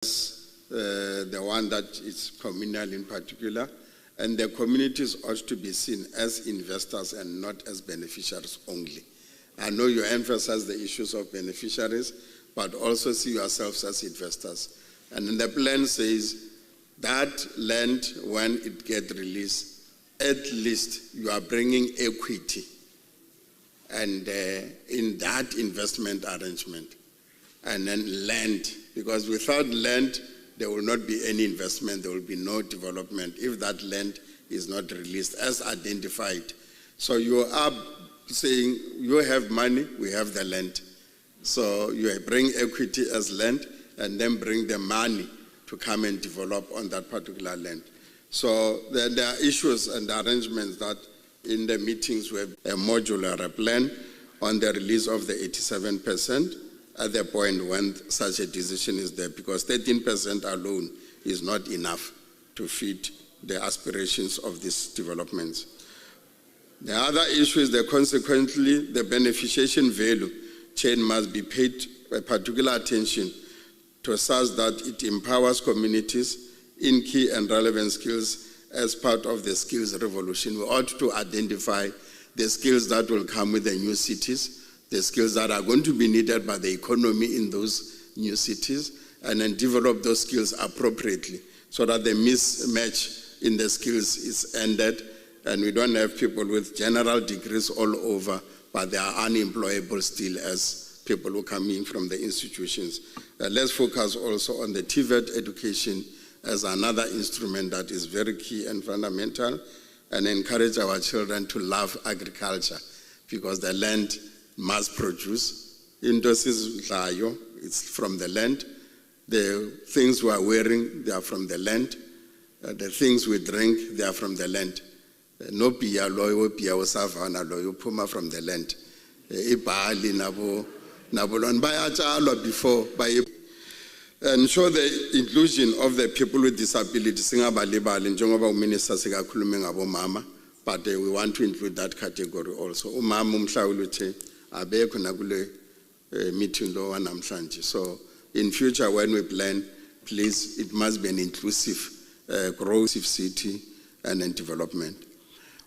the one that is communal in particular, and the communities ought to be seen as investors and not as beneficiaries only. I know you emphasize the issues of beneficiaries, but also see yourselves as investors. And then the plan says that land, when it gets released, at least you are bringing equity and in that investment arrangement. And then land, because without land, there will not be any investment, there will be no development if that land is not released as identified. So you are saying you have money, we have the land. So you bring equity as land and then bring the money to come and develop on that particular land. So there are issues and arrangements that in the meetings we have a modular plan on the release of the 87% at the point when such a decision is there, because 13% alone is not enough to feed the aspirations of these developments. The other issue is that consequently the beneficiation value chain must be paid particular attention to such that it empowers communities in key and relevant skills as part of the skills revolution. We ought to identify the skills that will come with the new cities, the skills that are going to be needed by the economy in those new cities, and then develop those skills appropriately so that the mismatch in the skills is ended and we don't have people with general degrees all over, but they are unemployable still as people who come in from the institutions. Let's focus also on the TVET education as another instrument that is very key and fundamental, and encourage our children to love agriculture because the land must produce. It's from the land. The things we are wearing, they are from the land. The things we drink, they are from the land. No pia loyo pia savana loyo puma from the land. Ibali nabolon bayachalo before by ensure the inclusion of the people with disabilities. Singabalibali njengoba uminister sikakhulume ngabo mama, but we want to include that category also. Umama umhlawuli uthe abekho nakule meeting lo wanamhlanje. So in future when we plan, please, it must be an inclusive growth city and then development.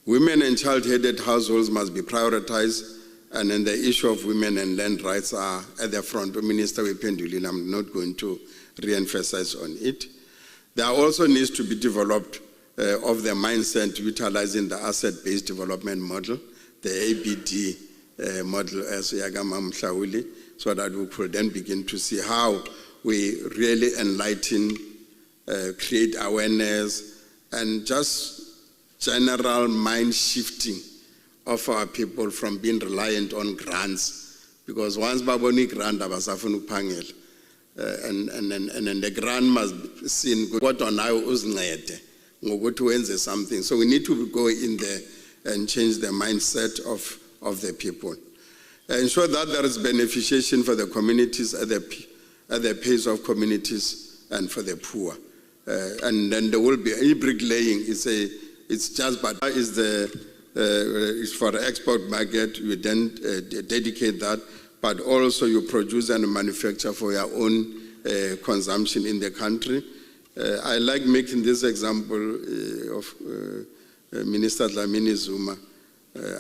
Women and child-headed households must be prioritized, and then the issue of women and land rights are at the front. Minister Wependulin, I'm not going to re-emphasize on it. There also needs to be developed of the mindset utilizing the asset-based development model, the ABD model as Yagama Mhlauli, so that we could then begin to see how we really enlighten, create awareness, and just general mind shifting of our people from being reliant on grants. Because once baboni grant abasafuna upangela, and then the grant must be seen kodwa nayo uzincede ngokuthi wenze something. So we need to go in there and change the mindset of the people. Ensure that there is beneficiation for the communities at the pace of communities and for the poor. And then there will be bricklaying. It's just, but it's for the export market. You then dedicate that, but also you produce and manufacture for your own consumption in the country. I like making this example of Minister Dlamini Zuma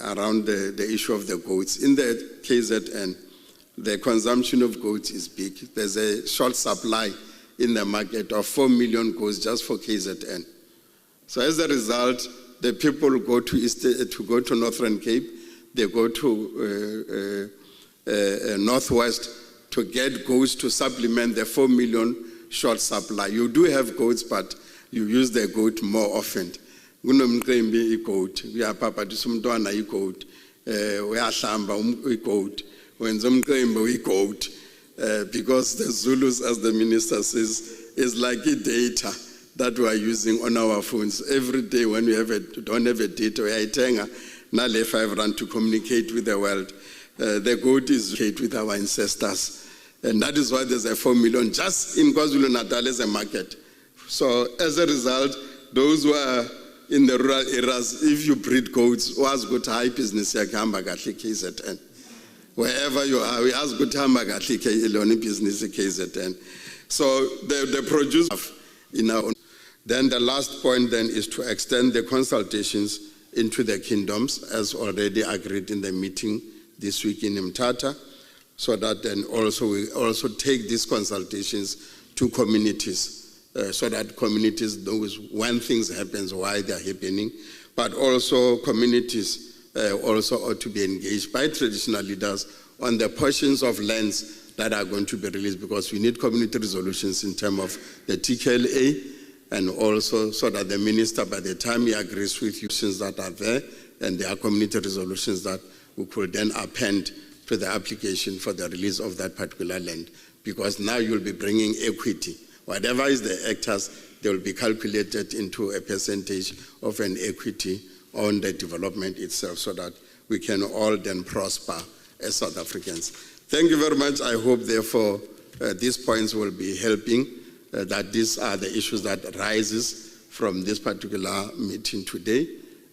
around the issue of the goats. In the KZN, the consumption of goats is big. There's a short supply in the market of 4 million goats just for KZN. So as a result, the people go to Northern Cape, they go to Northwest to get goats to supplement the 4 million short supply. You do have goats, but you use the goat more often. Kunomqembi igoat, uyapaphatisa umntwana igoat, uyahlamba igoat, wenza umqembi igoat, because the Zulus, as the minister says, is like a data that we are using on our phones. Every day when we don't have a data, we are nale 5 rand to communicate with the world. The goat is with our ancestors. And that is why there's a 4 million just in KwaZulu-Natal as a market. So as a result, those who are in the rural areas, if you breed goats, was good high business KZN. Wherever you are, we ask good business KZN. So the produce in our own. Then the last point then is to extend the consultations into the kingdoms, as already agreed in the meeting this week in Mthatha, so that then also we also take these consultations to communities, so that communities know when things happen, why they are happening, but also communities also ought to be engaged by traditional leaders on the portions of lands that are going to be released, because we need community resolutions in terms of the TKLA, and also so that the minister, by the time he agrees with you, that are there, and there are community resolutions that we could then append to the application for the release of that particular land. Because now you'll be bringing equity. Whatever is the hectares, they will be calculated into a percentage of an equity on the development itself, so that we can all then prosper as South Africans. Thank you very much. I hope, therefore, these points will be helping, that these are the issues that arises from this particular meeting today,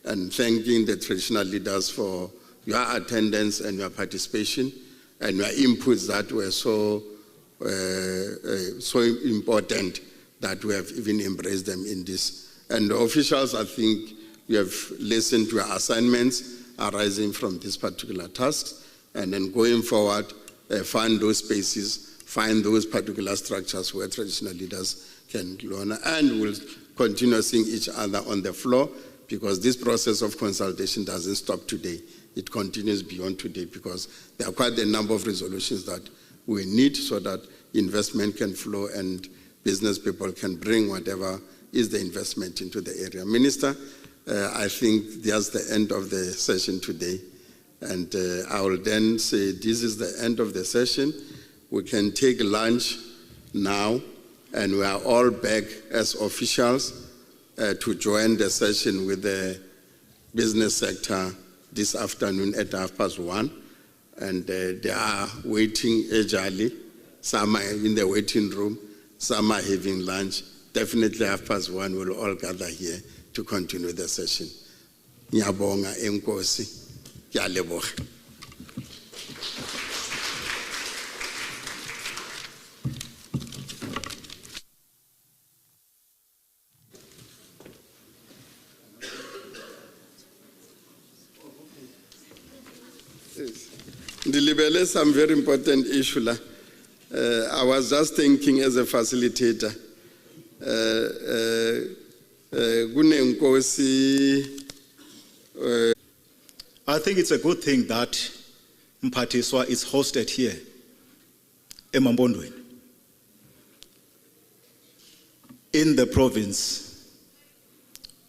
and thanking the traditional leaders for your attendance and your participation and your inputs that were so important that we have even embraced them in this. And the officials, I think, we have listened to your assignments arising from this particular task, and then going forward, find those spaces, find those particular structures where traditional leaders can learn, and we'll continue seeing each other on the floor, because this process of consultation doesn't stop today. It continues beyond today, because there are quite a number of resolutions that we need so that investment can flow and business people can bring whatever is the investment into the area. Minister, I think that's the end of the session today. And I will then say this is the end of the session. We can take lunch now, and we are all back as officials to join the session with the business sector this afternoon at 1:30. And they are waiting eagerly. Some are in the waiting room, some are having lunch. Definitely 1:30 we'll all gather here to continue the session. Ngiyabonga enkosi. Ngiyaleboga. Dilibele some very important issue. I was just thinking as a facilitator. I think it's a good thing that Mphathiswa is hosted here, eMampondweni, in the province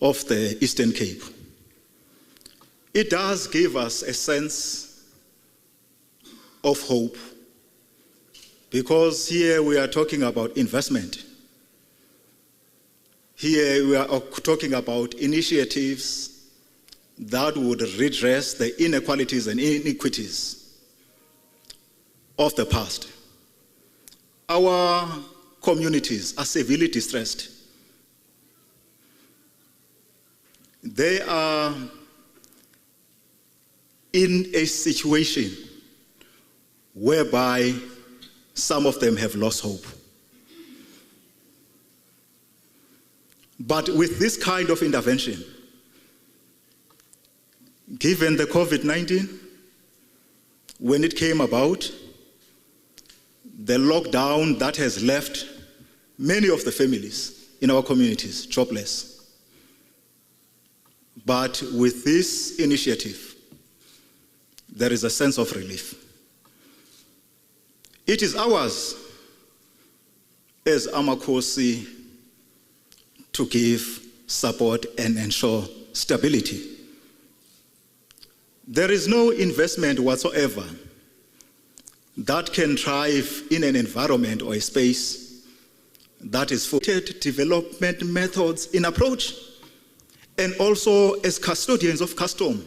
of the Eastern Cape. It does give us a sense of hope, because here we are talking about investment. Here we are talking about initiatives that would redress the inequalities and inequities of the past. Our communities are severely distressed. They are in a situation whereby some of them have lost hope. But with this kind of intervention, given the COVID-19, when it came about, the lockdown that has left many of the families in our communities jobless. But with this initiative, there is a sense of relief. It is ours as Amakosi to give support and ensure stability. There is no investment whatsoever that can thrive in an environment or a space that is for development methods in approach, and also as custodians of custom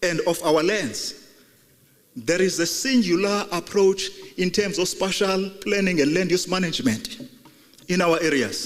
and of our lands. There is a singular approach in terms of spatial planning and land use management in our areas.